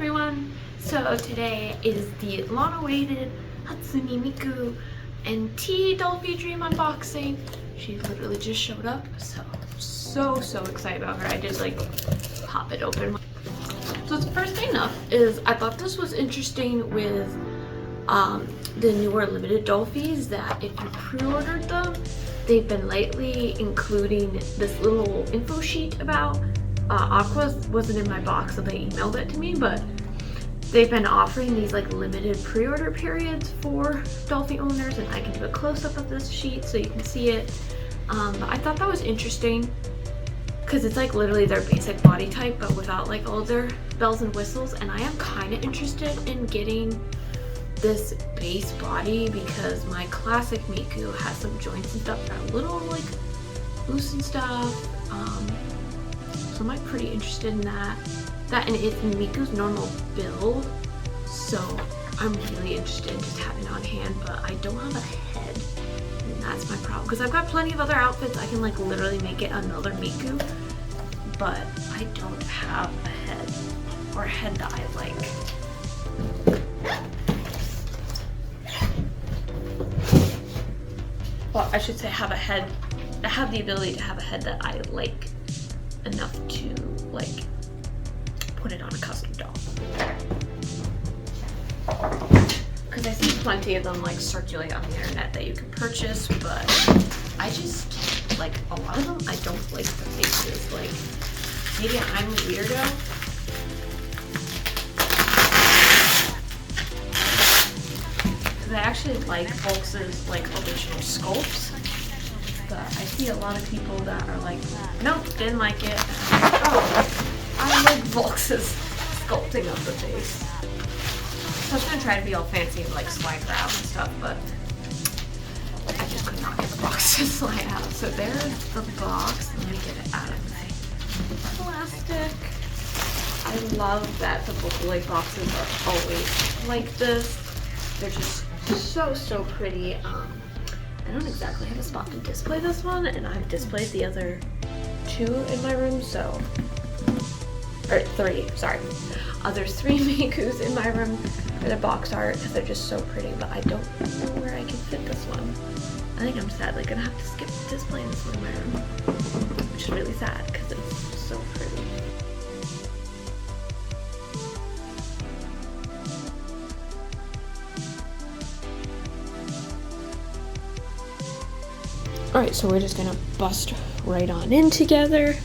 everyone! So today is the long-awaited Hatsune Miku NT Dollfie Dream unboxing. She literally just showed up, so excited about her. I did like pop it open. So the first thing up is I thought this was interesting with the newer limited Dollfies, that if you pre-ordered them, they've been lately including this little info sheet about Aqua wasn't in my box, so they emailed it to me, but they've been offering these like limited pre-order periods for Dollfie owners, and I can do a close-up of this sheet so you can see it. But I thought that was interesting because it's like literally their basic body type but without like all their bells and whistles, and I am kind of interested in getting this base body because my classic Miku has some joints and stuff that are a little like loose and stuff. So I'm like pretty interested in that. And it's Miku's normal build, so I'm really interested in just having it on hand, but I don't have a head, and that's my problem. Because I've got plenty of other outfits, I can like literally make it another Miku, but I don't have a head, or a head that I like. Well, I should say have a head, I have the ability to have a head that I like enough to like put it on a custom doll. Because I see plenty of them like circulate on the internet that you can purchase, but I just like a lot of them I don't like the faces. Like maybe I'm a weirdo, because I actually like Volks's like original sculpts. But I see a lot of people that are like, nope, didn't like it. Oh, I like Volks's sculpting of the face. So I was gonna try to be all fancy and like slide her out and stuff, but I just could not get the box to slide out. So there's the box. Let me get it out of the plastic. I love that the book boxes are always like this. They're just so pretty. I don't exactly have a spot to display this one, and I've displayed the other two in my room, or three, sorry. There's three Mikus in my room for the box art because they're just so pretty, but I don't know where I can fit this one. I think I'm sadly gonna have to skip displaying this one in my room, which is really sad because it's so pretty. Alright, so we're just gonna bust right on in together.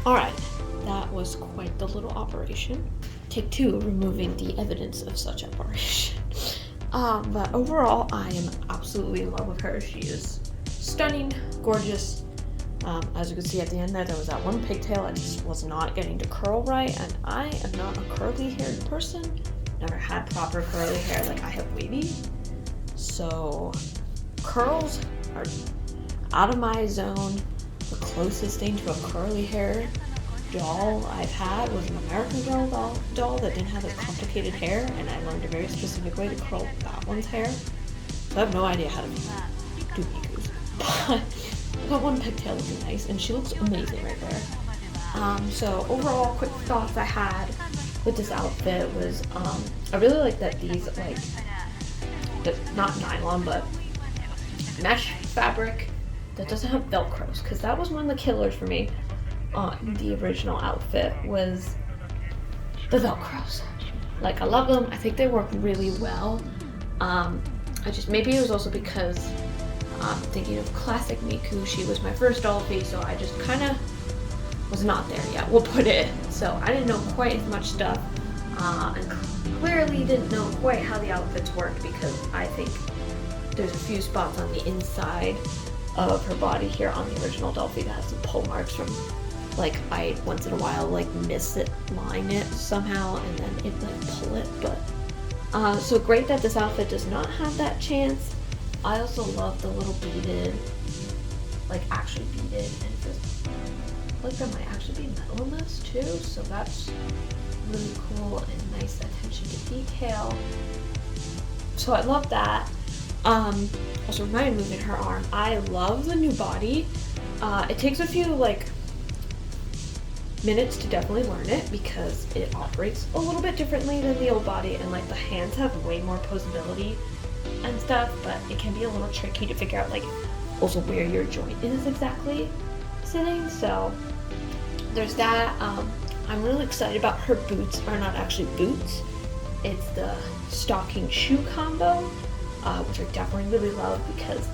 Alright, that was quite the little operation. Take 2, removing the evidence of such operation. But overall, I am absolutely in love with her. She is stunning, gorgeous. As you can see at the end there was that one pigtail I just was not getting to curl right, and I am not a curly haired person. Never had proper curly hair, like I have wavy. So curls are out of my zone. The closest thing to a curly hair doll I've had was an American Girl doll that didn't have as complicated hair, and I learned a very specific way to curl that one's hair. So I have no idea how to do Miku's. But I got one pigtail looking nice, and she looks amazing right there. So overall, quick thoughts I had with this outfit was, I really like that these, like, not nylon, but mesh fabric that doesn't have Velcros, because that was one of the killers for me on the original outfit, was the Velcros. Like, I love them. I think they work really well. Maybe it was also because thinking of classic Miku, she was my first Dollfie, so I just kind of was not there yet, we'll put it. So I didn't know quite as much stuff, and clearly didn't know quite how the outfits worked, because I think there's a few spots on the inside of her body here on the original Dollfie that has some pull marks from, like, I once in a while like line it somehow and then it like pull it, but so great that this outfit does not have that chance. I also love the little beaded, like actually beaded, and just like there might actually be metal in this too, so that's really cool and nice attention to detail. So I love that. Also Ryan moving her arm. I love the new body. It takes a few like minutes to definitely learn it because it operates a little bit differently than the old body, and like the hands have way more posability and stuff, but it can be a little tricky to figure out like also where your joint is exactly sitting. So there's that. I'm really excited about her boots. Are not actually boots, it's the stocking shoe combo, which I definitely really love because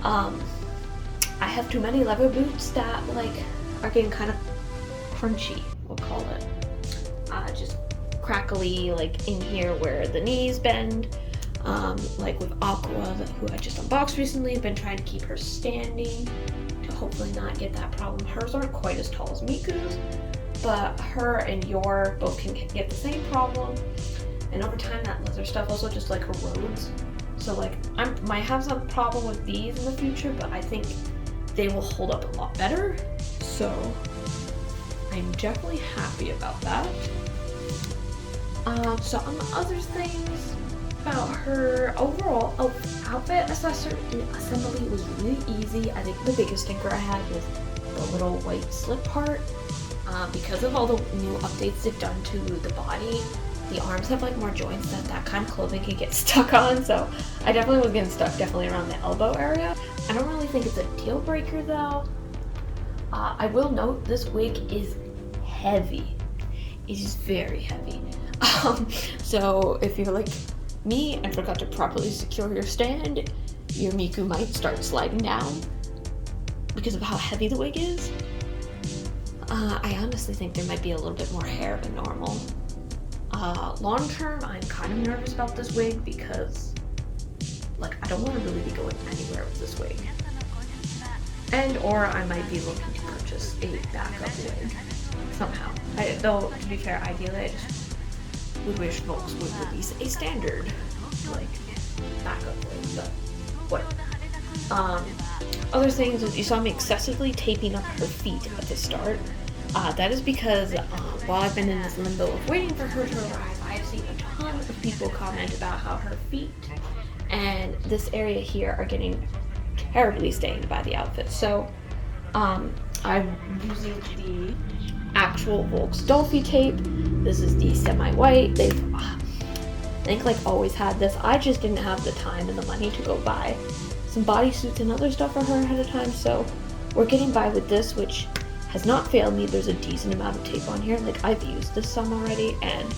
I have too many leather boots that like are getting kind of crunchy, we'll call it. Just crackly, like in here where the knees bend. Like with Aqua, who I just unboxed recently, I've been trying to keep her standing to hopefully not get that problem. Hers aren't quite as tall as Miku's, but her and Yor both can get the same problem. And over time, that leather stuff also just like erodes. So like I might have some problem with these in the future, but I think they will hold up a lot better. So I'm definitely happy about that. So on the other things about her overall outfit assembly was really easy. I think the biggest stinker I had was the little white slip part. Because of all the new updates they've done to the body, the arms have like more joints that kind of clothing can get stuck on, so I definitely was getting stuck definitely around the elbow area. I don't really think it's a deal breaker though. I will note this wig is heavy. It is very heavy. So if you're like me and forgot to properly secure your stand, your Miku might start sliding down because of how heavy the wig is. I honestly think there might be a little bit more hair than normal. Long term, I'm kind of nervous about this wig because, like, I don't want to really be going anywhere with this wig. Or I might be looking to purchase a backup wig somehow. Though, to be fair, ideally I just would wish folks would release a standard, like, backup wig, but what? Other things is you saw me excessively taping up her feet at the start. That is because while I've been in this limbo of waiting for her to arrive, I've seen a ton of people comment about how her feet and this area here are getting terribly stained by the outfit. So I'm using the actual Volks Dollfie tape. This is the semi-white. They've, I think, like always had this. I just didn't have the time and the money to go buy some bodysuits and other stuff for her ahead of time, so we're getting by with this, which has not failed me. There's a decent amount of tape on here. Like, I've used this some already, and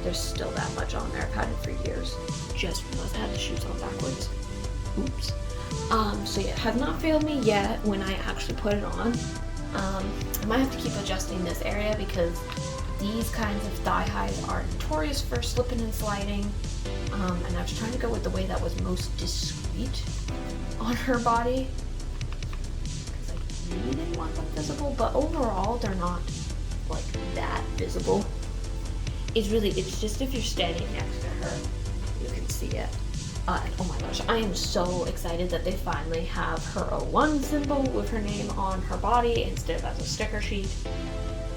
there's still that much on there. I've had it for years. Just must have the shoes on backwards. Oops. So yeah, it has not failed me yet when I actually put it on. I might have to keep adjusting this area because these kinds of thigh highs are notorious for slipping and sliding. And I was trying to go with the way that was most discreet on her body because I really didn't want them visible, but overall they're not like that visible. It's just if you're standing next to her, you can see it. Oh my gosh, I am so excited that they finally have her O1 symbol with her name on her body instead of as a sticker sheet.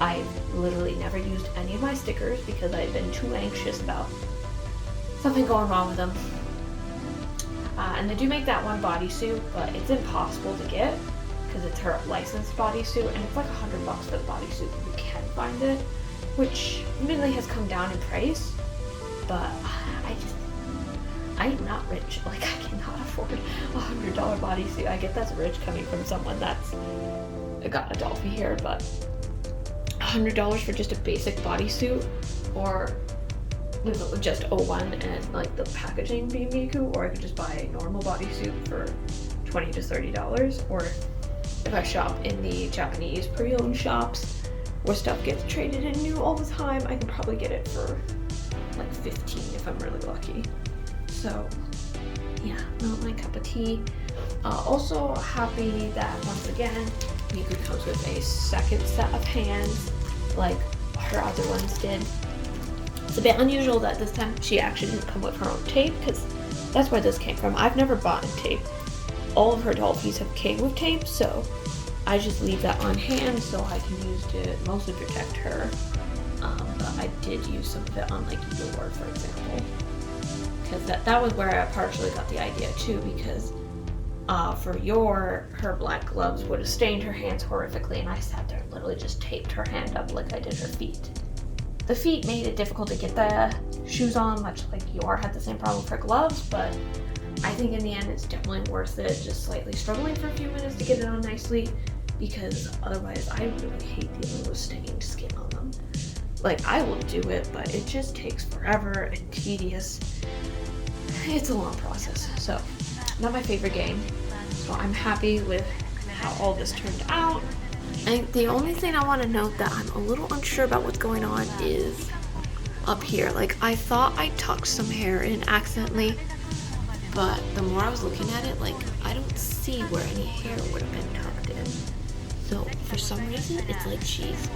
I've literally never used any of my stickers because I've been too anxious about something going wrong with them. And they do make that one bodysuit, but it's impossible to get because it's her licensed bodysuit, and it's like $100 for the bodysuit. You can find it, which admittedly has come down in price, but I'm not rich. Like, I cannot afford a $100 bodysuit. I get that's rich coming from someone that's got a Dollfie here, but $100 for just a basic bodysuit, or just O1 and like the packaging be Miku, or I could just buy a normal bodysuit for $20 to $30, or if I shop in the Japanese pre-owned shops where stuff gets traded in new all the time, I can probably get it for like $15 if I'm really lucky. So yeah, not my cup of tea. Also happy that once again Miku comes with a second set of hands like her other ones did. It's a bit unusual that this time she actually didn't come with her own tape, because that's where this came from. I've never bought tape. All of her Dollfies have came with tape, so I just leave that on hand so I can use to mostly protect her. But I did use some of it on like Your, for example, because that was where I partially got the idea too, because for Your, her black gloves would have stained her hands horrifically, and I sat there and literally just taped her hand up like I did her feet. The feet made it difficult to get the shoes on, much like Your had the same problem for gloves, but I think in the end it's definitely worth it, just slightly struggling for a few minutes to get it on nicely, because otherwise I really hate dealing with stained skin on them. Like, I will do it, but it just takes forever and tedious. It's a long process, so not my favorite game. So I'm happy with how all this turned out. And the only thing I want to note that I'm a little unsure about what's going on is up here. Like, I thought I tucked some hair in accidentally, but the more I was looking at it, like, I don't see where any hair would have been tucked in. So for some reason, it's like she's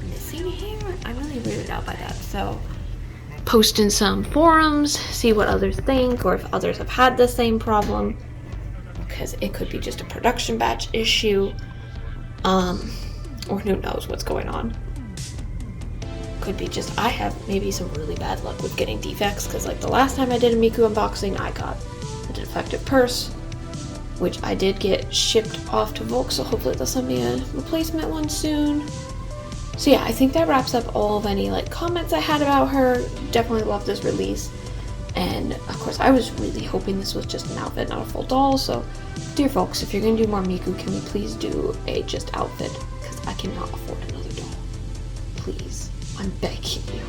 missing hair. I'm really weirded out by that. So post in some forums, see what others think, or if others have had the same problem, because it could be just a production batch issue. Or who knows what's going on. Could be just I have maybe some really bad luck with getting defects, because like the last time I did a Miku unboxing, I got a defective purse, which I did get shipped off to Volk, so hopefully they'll send me a replacement one soon. So yeah, I think that wraps up all of any like comments I had about her. Definitely love this release. And of course, I was really hoping this was just an outfit, not a full doll. So, dear folks, if you're going to do more Miku, can we please do a just outfit? Because I cannot afford another doll. Please, I'm begging you.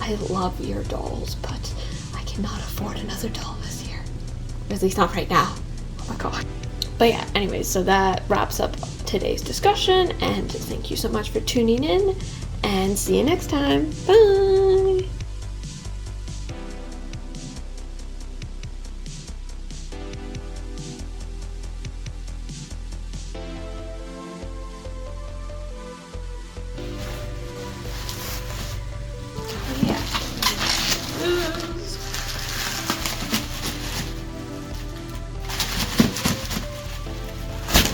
I love your dolls, but I cannot afford another doll this year. Or at least not right now. Oh my god. But yeah, anyways, so that wraps up today's discussion. And thank you so much for tuning in. And see you next time. Bye!